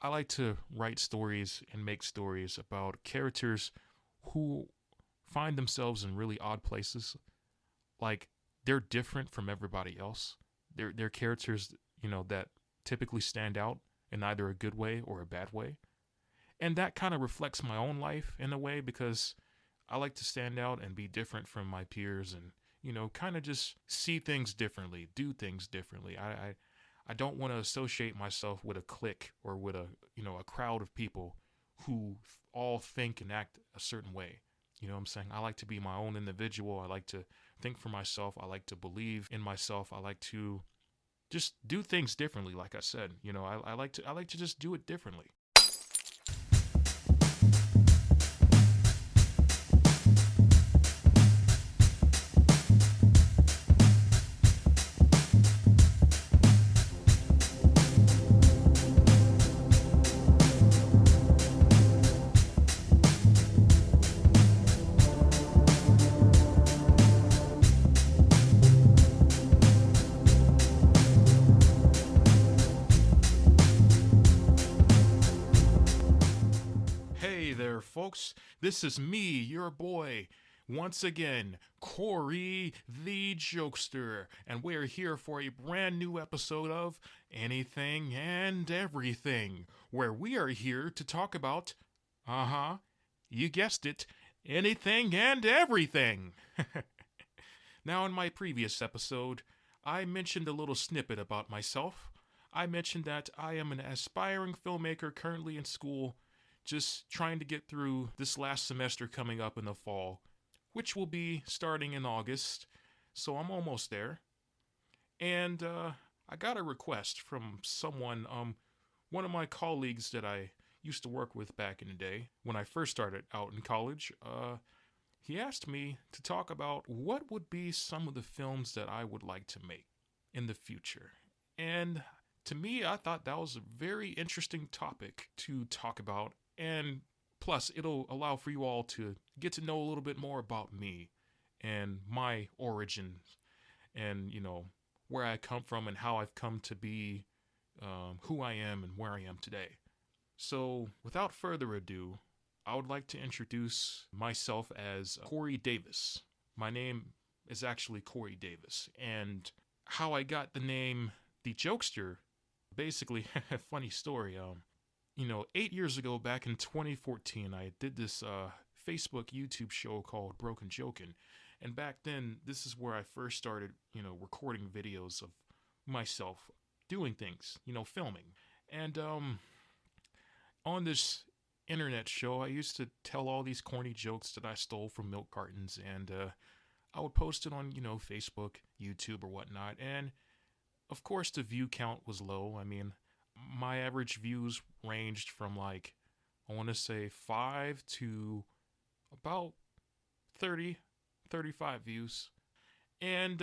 I like to write stories and make stories about characters who find themselves in really odd places. Like they're different from everybody else. They're characters, that typically stand out in either a good way or a bad way. And that kind of reflects my own life in a way because I like to stand out and be different from my peers and, kind of just see things differently, do things differently. I don't want to associate myself with a clique or with a crowd of people who all think and act a certain way. You know what I'm saying? I like to be my own individual. I like to think for myself. I like to believe in myself. I like to just do things differently. Like I said, I like to just do it differently. Hey there, folks. This is me, your boy, once again, Corey the Jokester, and we're here for a brand new episode of Anything and Everything, where we are here to talk about, you guessed it, anything and everything. Now, in my previous episode, I mentioned a little snippet about myself. I mentioned that I am an aspiring filmmaker currently in school, just trying to get through this last semester coming up in the fall, which will be starting in August, so I'm almost there. And I got a request from someone, one of my colleagues that I used to work with back in the day when I first started out in college. He asked me to talk about what would be some of the films that I would like to make in the future. And to me, I thought that was a very interesting topic to talk about. And plus, it'll allow for you all to get to know a little bit more about me and my origins and, where I come from and how I've come to be who I am and where I am today. So, without further ado, I would like to introduce myself as Corey Davis. My name is actually Corey Davis, and how I got the name The Jokester, basically, funny story. 8 years ago, back in 2014, I did this Facebook YouTube show called Broken Jokin', and back then, this is where I first started, recording videos of myself doing things, filming. And on this internet show, I used to tell all these corny jokes that I stole from milk cartons, and I would post it on, Facebook, YouTube, or whatnot. And of course, the view count was low. I mean, my average views ranged from I want to say 5 to about 30, 35 views. And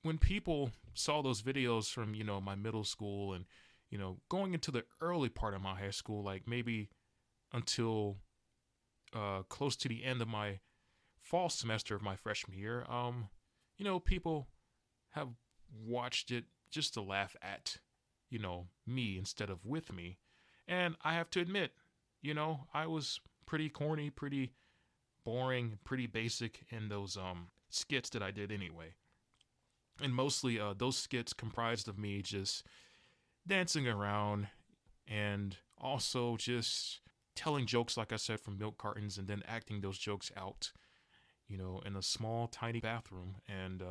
when people saw those videos from, my middle school and, going into the early part of my high school, like maybe until close to the end of my fall semester of my freshman year, people have watched it just to laugh at, me instead of with me. And I have to admit, I was pretty corny, pretty boring, pretty basic in those skits that I did anyway. And mostly those skits comprised of me just dancing around and also just telling jokes, like I said, from milk cartons and then acting those jokes out, in a small, tiny bathroom. And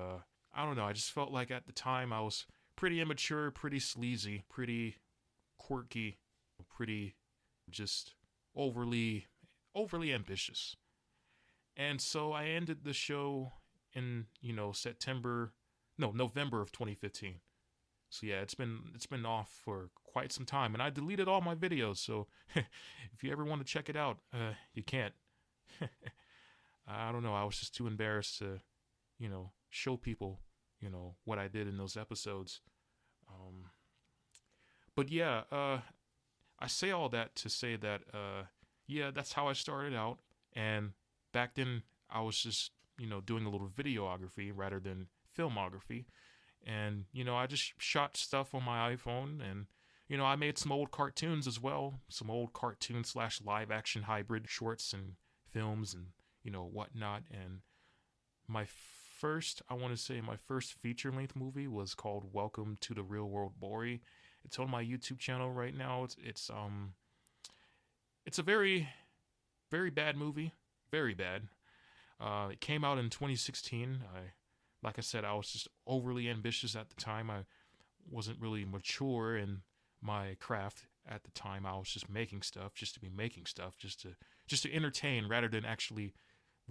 I don't know, I just felt like at the time I was pretty immature, pretty sleazy, pretty quirky, pretty just overly ambitious. And so I ended the show in, November of 2015. So yeah, it's been off for quite some time, and I deleted all my videos. So if you ever want to check it out, you can't. I don't know. I was just too embarrassed to, show people, what I did in those episodes. But yeah, I say all that to say that, yeah, that's how I started out. And back then, I was just, doing a little videography rather than filmography. And, I just shot stuff on my iPhone and, I made some old cartoons as well, some old cartoon slash live action hybrid shorts and films and, whatnot. And I want to say my first feature length movie was called Welcome to the Real World Bori. It's on my YouTube channel right now. It's a very, very bad movie. Very bad. It came out in 2016. Like I said, I was just overly ambitious at the time. I wasn't really mature in my craft at the time. I was just making stuff just to be making stuff, just to entertain rather than actually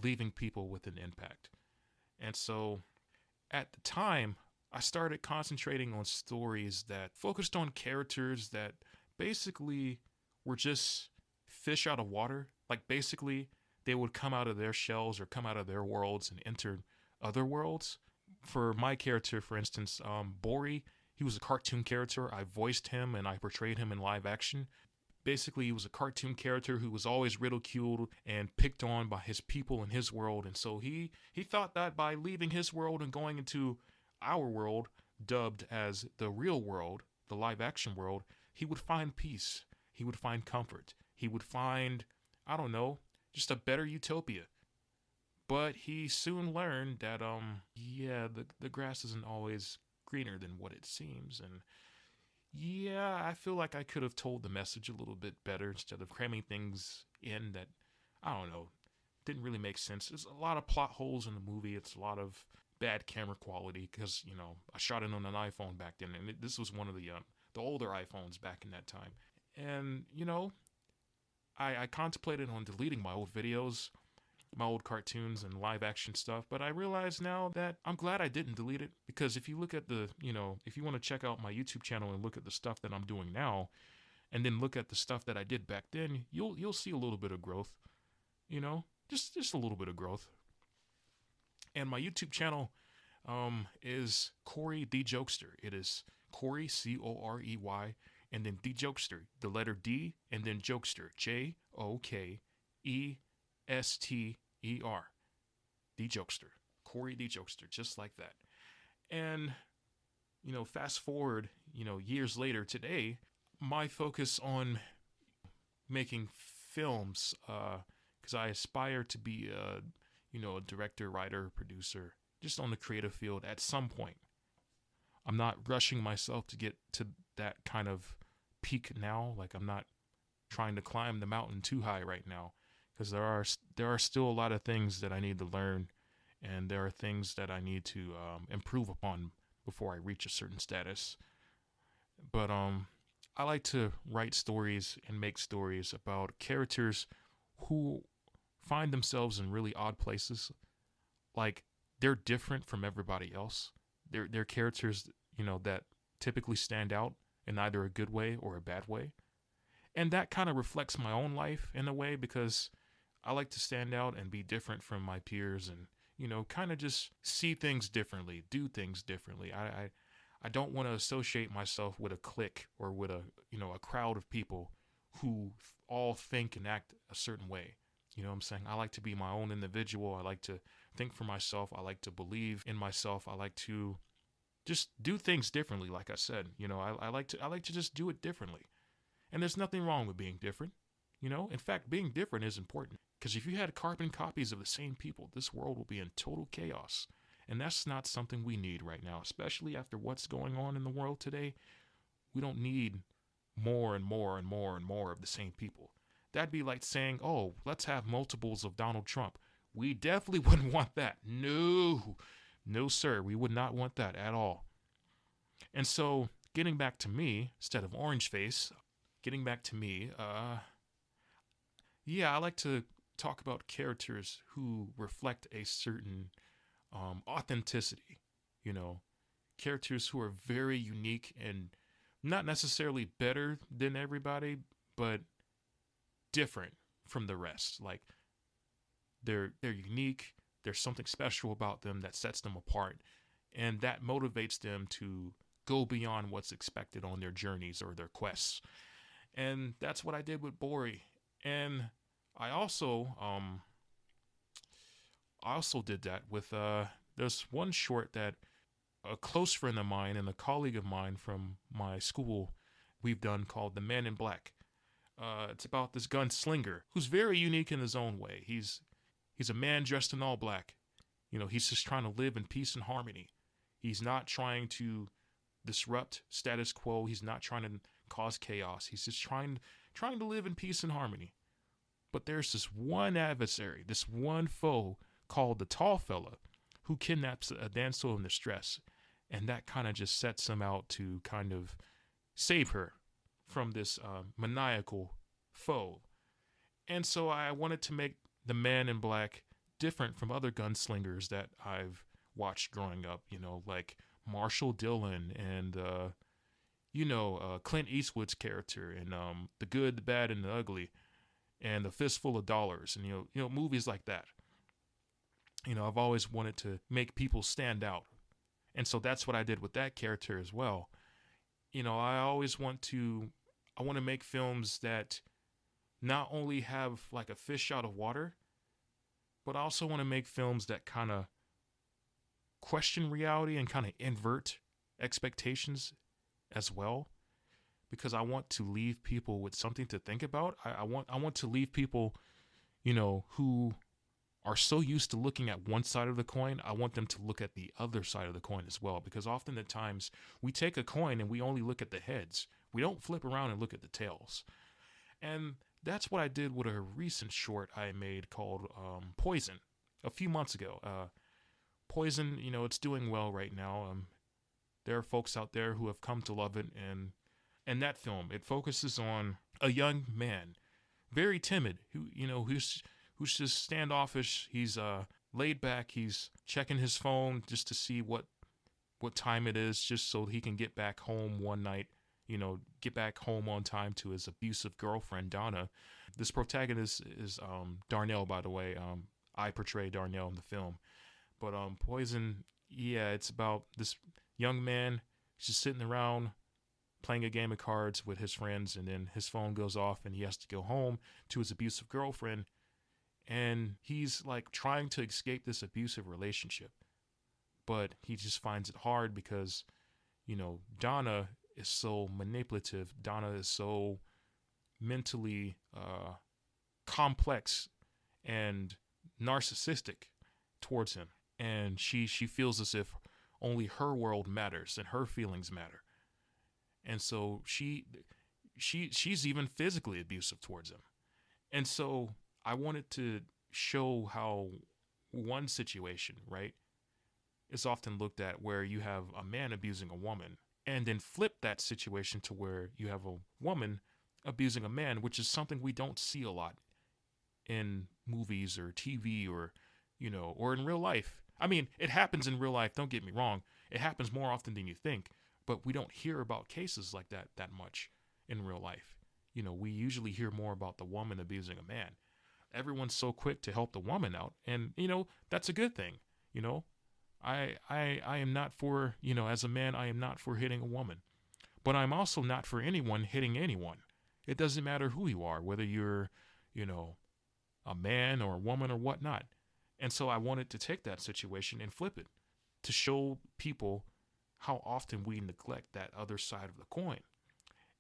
leaving people with an impact. And so at the time, I started concentrating on stories that focused on characters that basically were just fish out of water. Like basically they would come out of their shells or come out of their worlds and enter other worlds. For my character, for instance, Bori, he was a cartoon character. I voiced him and I portrayed him in live action. Basically, he was a cartoon character who was always ridiculed and picked on by his people in his world. And so he thought that by leaving his world and going into our world, dubbed as the real world, the live action world, he would find peace. He would find comfort. He would find, I don't know, just a better utopia. But he soon learned that, the grass isn't always greener than what it seems. And yeah, I feel like I could have told the message a little bit better instead of cramming things in that, I don't know, didn't really make sense. There's a lot of plot holes in the movie. It's a lot of bad camera quality because, I shot it on an iPhone back then. And this was one of the older iPhones back in that time. And, I contemplated on deleting my old videos, my old cartoons and live action stuff, but I realize now that I'm glad I didn't delete it, because if you look at if you want to check out my YouTube channel and look at the stuff that I'm doing now, and then look at the stuff that I did back then, you'll see a little bit of growth, just a little bit of growth. And my YouTube channel is Corey Djokester. It is Corey, Corey, and then Djokester, the letter D, and then Jokester, Jokester. Djokester. Corey Djokester, just like that. And, fast forward, years later today, my focus on making films, because I aspire to be a director, writer, producer, just on the creative field at some point. I'm not rushing myself to get to that kind of peak now. Like, I'm not trying to climb the mountain too high right now, because there are still a lot of things that I need to learn, and there are things that I need to improve upon before I reach a certain status. But I like to write stories and make stories about characters who find themselves in really odd places. Like, they're different from everybody else. They're characters, that typically stand out in either a good way or a bad way. And that kind of reflects my own life in a way, because I like to stand out and be different from my peers and, kind of just see things differently, do things differently. I don't want to associate myself with a clique or with a crowd of people who all think and act a certain way. You know what I'm saying? I like to be my own individual. I like to think for myself. I like to believe in myself. I like to just do things differently. Like I said, I like to just do it differently. And there's nothing wrong with being different. In fact, being different is important, because if you had carbon copies of the same people, this world will be in total chaos. And that's not something we need right now, especially after what's going on in the world today. We don't need more and more and more and more of the same people. That'd be like saying, oh, let's have multiples of Donald Trump. We definitely wouldn't want that. No, sir. We would not want that at all. And so, getting back to me, instead of orange face, I like to talk about characters who reflect a certain authenticity, characters who are very unique and not necessarily better than everybody, but different from the rest. Like, they're unique. There's something special about them that sets them apart, and that motivates them to go beyond what's expected on their journeys or their quests. And that's what I did with Bori. And I also did that with there's one short that a close friend of mine and a colleague of mine from my school we've done called The Man in Black. It's about this gunslinger who's very unique in his own way. He's a man dressed in all black. You know, he's just trying to live in peace and harmony. He's not trying to disrupt status quo. He's not trying to cause chaos. He's just trying to live in peace and harmony. But there's this one adversary, this one foe called the tall fella who kidnaps a damsel in distress. And that kind of just sets him out to kind of save her from this maniacal foe. And so I wanted to make the Man in Black different from other gunslingers that I've watched growing up, you know, like Marshall Dillon and, Clint Eastwood's character and The Good, the Bad, and the Ugly and The Fistful of Dollars and, you know, movies like that. You know, I've always wanted to make people stand out. And so that's what I did with that character as well. You know, I want to make films that not only have like a fish out of water, but I also want to make films that kind of question reality and kind of invert expectations as well, because I want to leave people with something to think about. I want to leave people, you know, who are so used to looking at one side of the coin. I want them to look at the other side of the coin as well, because often at times we take a coin and we only look at the heads. We don't flip around and look at the tails. And that's what I did with a recent short I made called Poison a few months ago. Poison, you know, it's doing well right now. There are folks out there who have come to love it, and that film, it focuses on a young man, very timid, who's just standoffish. He's laid back. He's checking his phone just to see what time it is, just so he can get back home one night. You know, get back home on time to his abusive girlfriend, Donna. This protagonist is Darnell, by the way. I portray Darnell in the film. But Poison, yeah, it's about this young man just sitting around playing a game of cards with his friends, and then his phone goes off and he has to go home to his abusive girlfriend. And he's like trying to escape this abusive relationship. But he just finds it hard because, you know, Donna is so manipulative. Donna is so mentally complex and narcissistic towards him. And she feels as if only her world matters and her feelings matter. And so she's even physically abusive towards him. And so I wanted to show how one situation, right, is often looked at where you have a man abusing a woman, and then flip that situation to where you have a woman abusing a man, which is something we don't see a lot in movies or TV or, you know, or in real life. I mean, it happens in real life, don't get me wrong. It happens more often than you think, but we don't hear about cases like that much in real life. You know, we usually hear more about the woman abusing a man. Everyone's so quick to help the woman out, and, you know, that's a good thing, you know. I am not for, you know, as a man, I am not for hitting a woman. But I'm also not for anyone hitting anyone. It doesn't matter who you are, whether you're, you know, a man or a woman or whatnot. And so I wanted to take that situation and flip it to show people how often we neglect that other side of the coin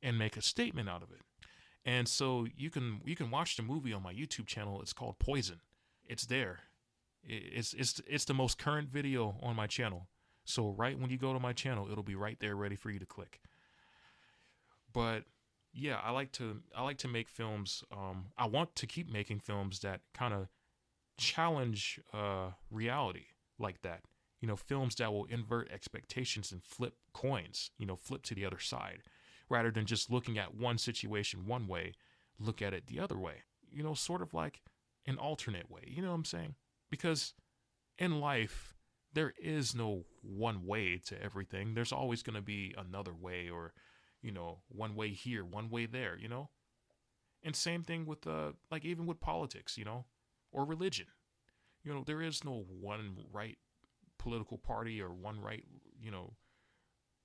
and make a statement out of it. And so you can watch the movie on my YouTube channel. It's called Poison. It's there. It's the most current video on my channel. So right when you go to my channel, it'll be right there ready for you to click. But yeah, I like to make films. I want to keep making films that kind of challenge reality like that. You know, films that will invert expectations and flip coins, you know, flip to the other side, rather than just looking at one situation one way, look at it the other way. You know, sort of like an alternate way. You know what I'm saying? Because in life, there is no one way to everything. There's always going to be another way, or, you know, one way here, one way there, you know? And same thing with, like, even with politics, you know, or religion. You know, there is no one right political party or one right, you know,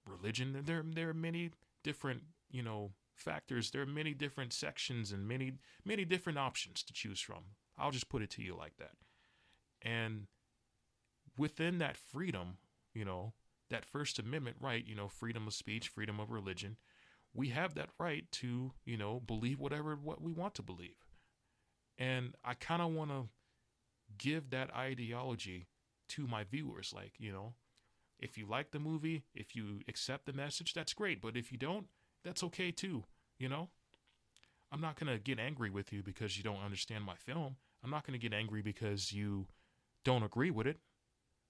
religion. There are many different, you know, factors. There are many different sections and many different options to choose from. I'll just put it to you like that. And within that freedom, you know, that First Amendment right, you know, freedom of speech, freedom of religion, we have that right to, believe what we want to believe. And I kind of want to give that ideology to my viewers. Like, if you like the movie, if you accept the message, that's great. But if you don't, that's okay too. I'm not going to get angry with you because you don't understand my film. I'm not going to get angry because you don't agree with it.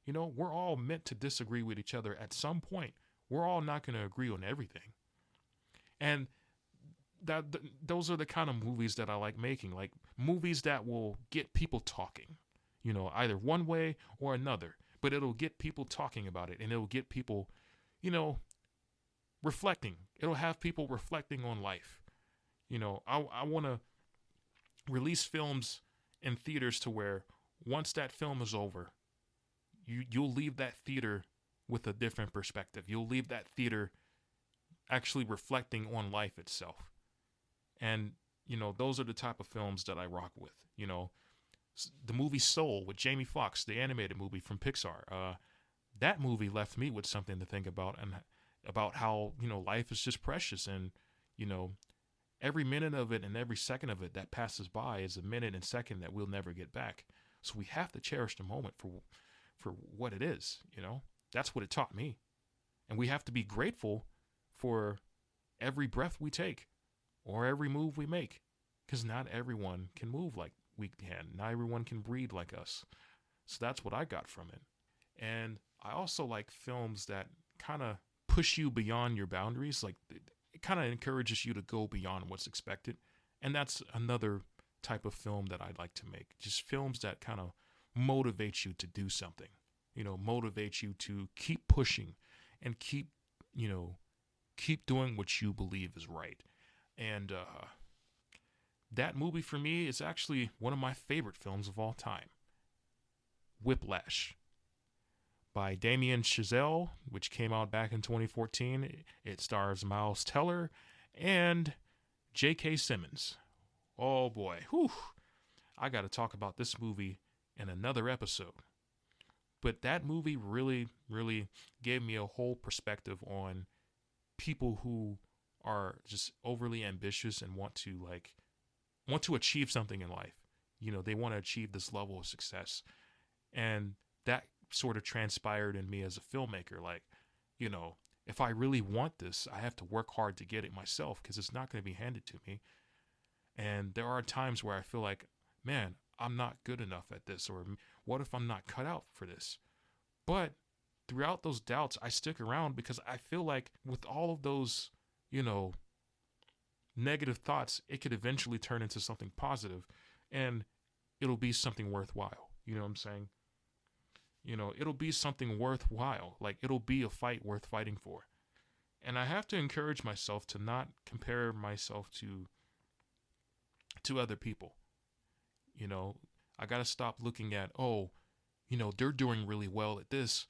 We're all meant to disagree with each other at some point. We're all not going to agree on everything. And those are the kind of movies that I like making, like movies that will get people talking, either one way or another, but it'll get people talking about it, and it'll get people, reflecting. It'll have people reflecting on life. I want to release films in theaters to where once that film is over, you'll leave that theater with a different perspective. You'll leave that theater actually reflecting on life itself. And, those are the type of films that I rock with. The movie Soul with Jamie Foxx, the animated movie from Pixar, that movie left me with something to think about, and about how, life is just precious, and, every minute of it and every second of it that passes by is a minute and second that we'll never get back. So we have to cherish the moment for what it is, That's what it taught me. And we have to be grateful for every breath we take or every move we make, because not everyone can move like we can. Not everyone can breathe like us. So that's what I got from it. And I also like films that kind of push you beyond your boundaries. Like, it kind of encourages you to go beyond what's expected. And that's another type of film that I'd like to make. Just films that kind of motivate you to do something, motivate you to keep pushing and keep doing what you believe is right. And that movie for me is actually one of my favorite films of all time. Whiplash by Damien Chazelle, which came out back in 2014. It stars Miles Teller and J.K. Simmons. Oh boy, whew. I got to talk about this movie in another episode. But that movie really, really gave me a whole perspective on people who are just overly ambitious and want to achieve something in life. They want to achieve this level of success. And that sort of transpired in me as a filmmaker. Like, if I really want this, I have to work hard to get it myself, because it's not going to be handed to me. And there are times where I feel like, man, I'm not good enough at this, or what if I'm not cut out for this? But throughout those doubts, I stick around because I feel like with all of those, negative thoughts, it could eventually turn into something positive, and it'll be something worthwhile. You know what I'm saying? It'll be something worthwhile. Like, it'll be a fight worth fighting for. And I have to encourage myself to not compare myself to other people. I got to stop looking at, they're doing really well at this.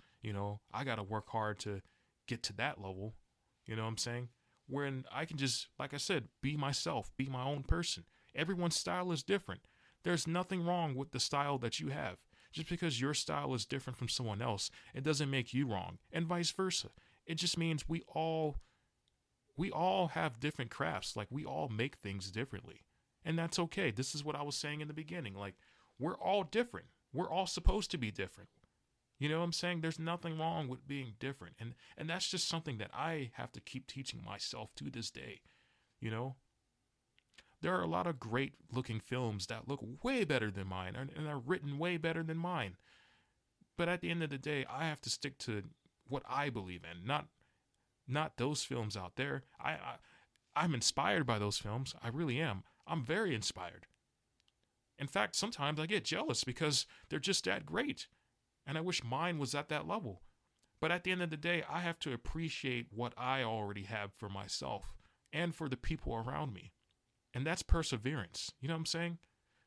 I got to work hard to get to that level. You know what I'm saying? When I can just, like I said, be myself, be my own person. Everyone's style is different. There's nothing wrong with the style that you have. Just because your style is different from someone else, it doesn't make you wrong, and vice versa. It just means we all have different crafts. Like, we all make things differently, and that's okay. This is what I was saying in the beginning. Like, we're all different. We're all supposed to be different. You know what I'm saying? There's nothing wrong with being different. And that's just something that I have to keep teaching myself to this day. There are a lot of great looking films that look way better than mine and are written way better than mine. But at the end of the day, I have to stick to what I believe in, not those films out there. I'm inspired by those films. I really am. I'm very inspired. In fact, sometimes I get jealous because they're just that great. And I wish mine was at that level. But at the end of the day, I have to appreciate what I already have for myself and for the people around me. And that's perseverance. You know what I'm saying?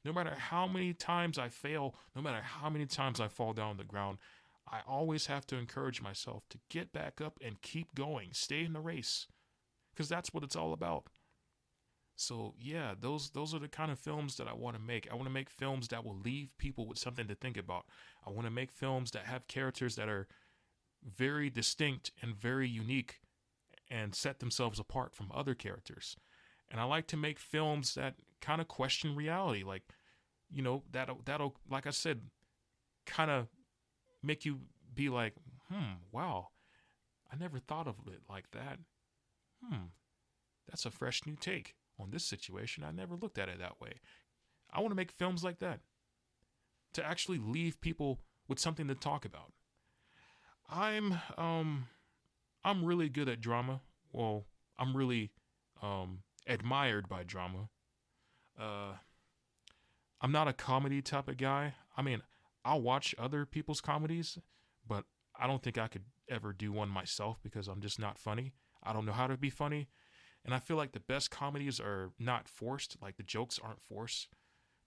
No matter how many times I fail, no matter how many times I fall down the ground, I always have to encourage myself to get back up and keep going, stay in the race, because that's what it's all about. So yeah, those are the kind of films that I want to make. I want to make films that will leave people with something to think about. I want to make films that have characters that are very distinct and very unique, and set themselves apart from other characters. And I like to make films that kind of question reality, like, that'll like I said, kind of make you be like, wow, I never thought of it like that. That's a fresh new take on this situation. I never looked at it that way. I want to make films like that to actually leave people with something to talk about. I'm really good at drama. Well, I'm really admired by drama. I'm not a comedy type of guy. I mean, I'll watch other people's comedies, but I don't think I could ever do one myself because I'm just not funny. I don't know how to be funny. And I feel like the best comedies are not forced, like the jokes aren't forced.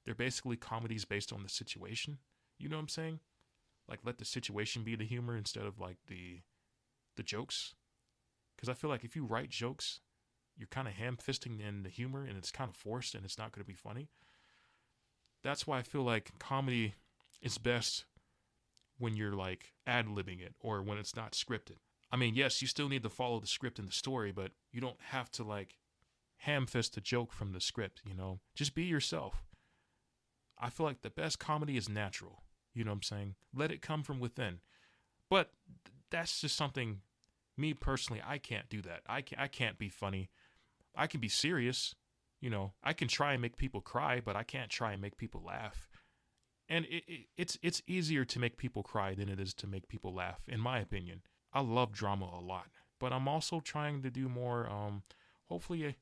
They're basically comedies based on the situation. You know what I'm saying? Like, let the situation be the humor instead of like the jokes. Because I feel like if you write jokes, you're kind of ham-fisting in the humor and it's kind of forced and it's not going to be funny. That's why I feel like comedy is best when you're like ad-libbing it or when it's not scripted. I mean, yes, you still need to follow the script and the story, but you don't have to like ham-fist a joke from the script, Just be yourself. I feel like the best comedy is natural. You know what I'm saying? Let it come from within. But that's just something, me personally, I can't do that. I can't be funny. I can be serious. I can try and make people cry, but I can't try and make people laugh. And it's easier to make people cry than it is to make people laugh, in my opinion. I love drama a lot, but I'm also trying to do more, hopefully,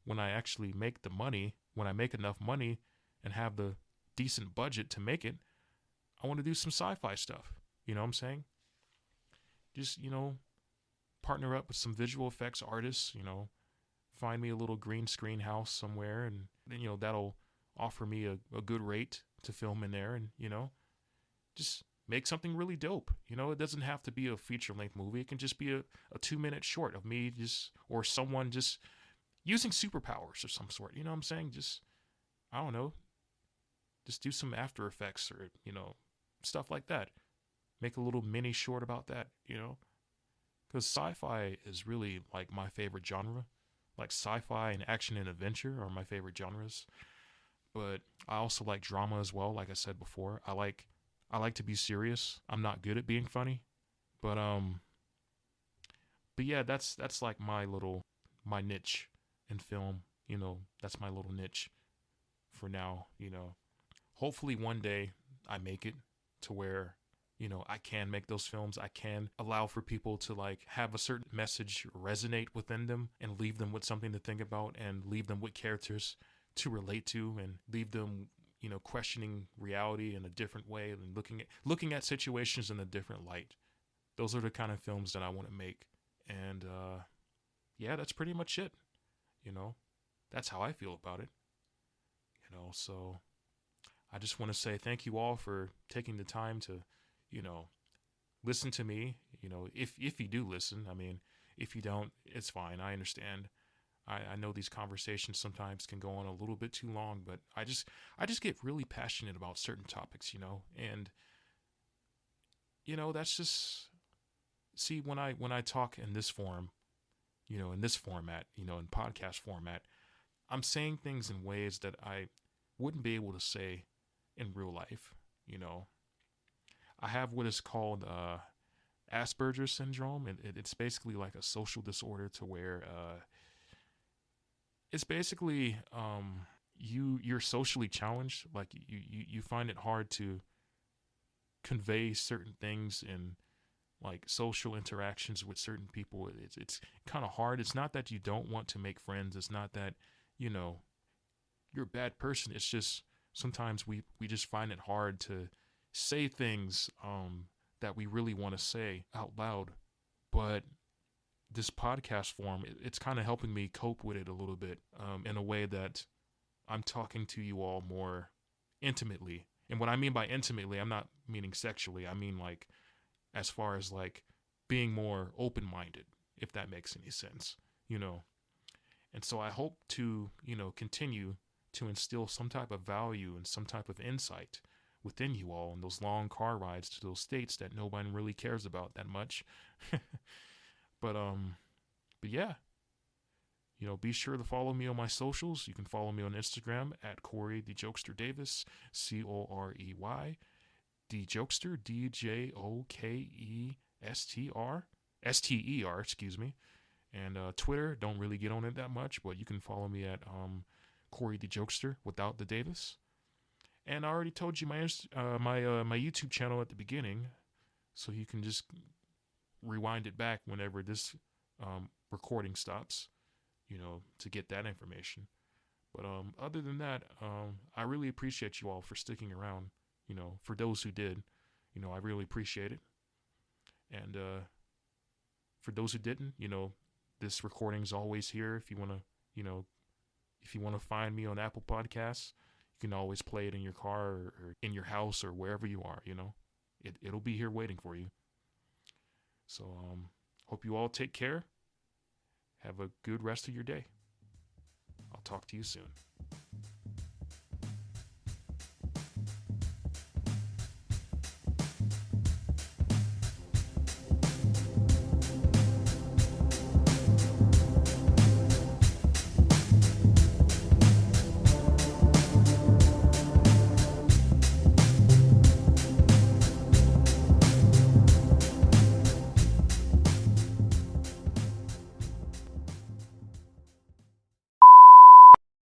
when I actually make the money, when I make enough money and have the decent budget to make it, I want to do some sci-fi stuff. You know what I'm saying? Just, partner up with some visual effects artists, find me a little green screen house somewhere, and then, that'll offer me a good rate to film in there, and, just make something really dope. It doesn't have to be a feature-length movie. It can just be a 2-minute short of me or someone just using superpowers or some sort. You know what I'm saying? Just, I don't know, just do some After Effects or, stuff like that. Make a little mini short about that, Because sci-fi is really like my favorite genre. Like sci-fi and action and adventure are my favorite genres. But I also like drama as well, like I said before. I like to be serious. I'm not good at being funny. But yeah, that's like my niche in film. That's my little niche for now, Hopefully one day I make it to where, I can make those films. I can allow for people to like have a certain message resonate within them and leave them with something to think about and leave them with characters to relate to and leave them, questioning reality in a different way and looking at situations in a different light. Those are the kind of films that I want to make. And yeah, that's pretty much it. That's how I feel about it. So I just want to say thank you all for taking the time to, listen to me. If you do listen. I mean, if you don't, it's fine. I understand. I know these conversations sometimes can go on a little bit too long, but I just get really passionate about certain topics, and that's just, see, when I talk in this form, in this format, in podcast format, I'm saying things in ways that I wouldn't be able to say in real life. I have what is called Asperger's syndrome. It's basically like a social disorder to where it's basically you're socially challenged. Like you find it hard to convey certain things in like social interactions with certain people. It's kind of hard. It's not that you don't want to make friends. It's not that you're a bad person. It's just sometimes we just find it hard to say things that we really want to say out loud. But this podcast form, it's kind of helping me cope with it a little bit in a way that I'm talking to you all more intimately. And what I mean by intimately, I'm not meaning sexually. I mean like as far as like being more open-minded, if that makes any sense, And so I hope to, continue to instill some type of value and some type of insight within you all in those long car rides to those states that nobody really cares about that much. But But yeah, be sure to follow me on my socials. You can follow me on Instagram at Corey Djokester Davis, Corey Djokester, Djokester, excuse me. And Twitter, don't really get on it that much, but you can follow me at Corey Djokester without the Davis. And I already told you my YouTube channel at the beginning, so you can just rewind it back whenever this recording stops, to get that information. But other than that, I really appreciate you all for sticking around. For those who did, I really appreciate it. And for those who didn't, this recording's always here. If you want to find me on Apple Podcasts, you can always play it in your car or in your house or wherever you are. It'll be here waiting for you. So hope you all take care. Have a good rest of your day. I'll talk to you soon.